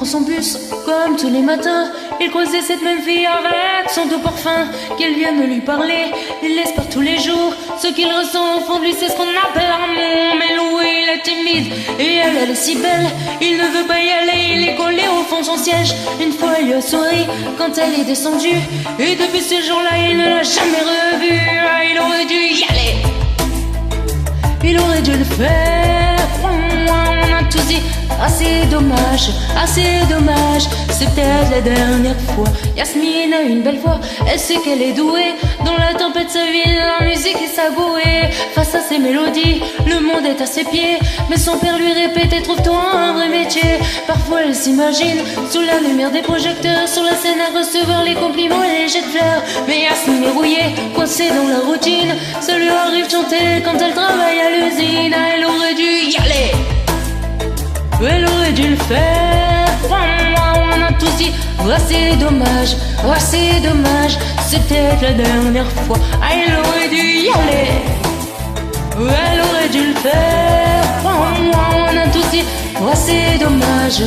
prend son bus, comme tous les matins. Il croisait cette même fille avec son doux parfum. Qu'elle vienne lui parler, il l'espère tous les jours. Ce qu'il ressent au fond de lui, c'est ce qu'on appelle amour. Mais Louis, il est timide et elle est si belle. Il ne veut pas y aller, il est collé au fond de son siège. Une fois, il lui a souri quand elle est descendue. Et depuis ce jour-là, il ne l'a jamais revue. Ah, il aurait dû y aller, il aurait dû le faire. On a tous dit, ah c'est dommage, c'est peut-être la dernière fois. Yasmine a une belle voix, elle sait qu'elle est douée. Dans la tempête sa vie, la musique est sa bouée. Face à ses mélodies, le monde est à ses pieds. Mais son père lui répétait, trouve-toi un vrai métier. Parfois elle s'imagine, sous la lumière des projecteurs, sur la scène à recevoir les compliments et les jets de fleurs. Mais Yasmine est rouillée, coincée dans la routine. Ça lui arrive de chanter quand elle travaille à l'usine. Ah, elle aurait dû y aller, elle aurait dû le faire. On a tous dit, oh c'est dommage, c'est peut-être la dernière fois. Ah, elle aurait dû y aller, elle aurait dû le faire. On a tous dit, oh c'est dommage,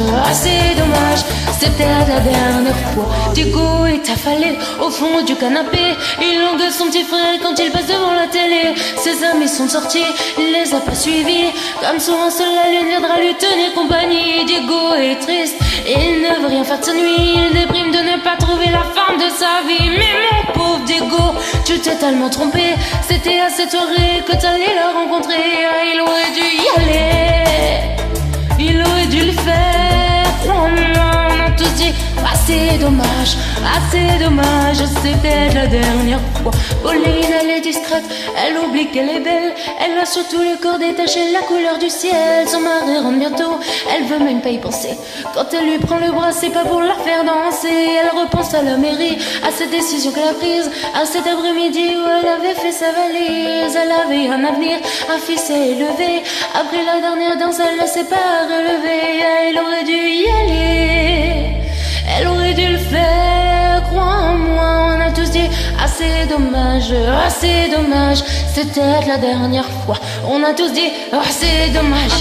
c'est peut-être la dernière fois. Diego est affalé au fond du canapé. Il langue son petit frère quand il passe devant la télé. Ses amis sont sortis, il les a pas suivis. Comme souvent seul la lune viendra lui tenir compagnie. Diego est triste, il ne veut rien faire de sa nuit. Il déprime de ne pas trouver la femme de sa vie. Mais mon pauvre Diego, tu t'es tellement trompé. C'était à cette soirée que t'allais la rencontrer. Ah, il aurait dû y aller, il aurait dû le faire. On a tous dit, ah c'est dommage, c'est peut-être la dernière fois. Pauline, elle est discrète, elle oublie qu'elle est belle. Elle a surtout le corps détaché, la couleur du ciel. Son mari rentre bientôt, elle veut même pas y penser. Quand elle lui prend le bras, c'est pas pour la faire danser. Elle repense à la mairie, à cette décision qu'elle a prise, à cet après-midi où elle avait fait sa valise. Elle avait un avenir, un fils à élever. Après la dernière danse, elle ne s'est pas relevée. Elle aurait dû y aller, elle aurait dû le faire, crois-moi. On a tous dit, ah c'est dommage, c'est peut-être la dernière fois. On a tous dit, ah c'est dommage,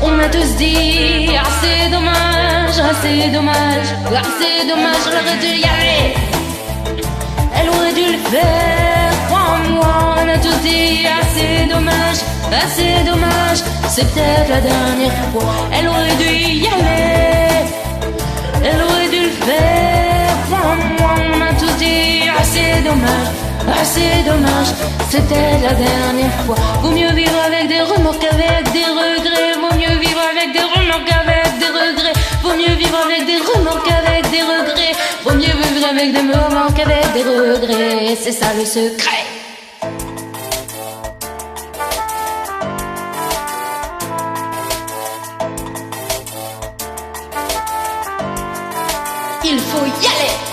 on a tous dit, ah c'est dommage, elle aurait dû y aller, elle aurait dû le faire, crois-moi. On a tous dit, ah c'est dommage, c'est peut-être la dernière fois. Elle aurait dû y aller, elle aurait dû le faire, crois-moi. On a tous dit, ah c'est dommage, c'est peut-être la dernière fois. Vaut mieux vivre avec des remords qu'avec des regrets. Vaut mieux vivre avec des remords qu'avec des regrets. Vaut mieux vivre avec des remords qu'avec des regrets. Vaut mieux vivre avec des remords qu'avec des regrets. C'est ça le secret. Il faut y aller.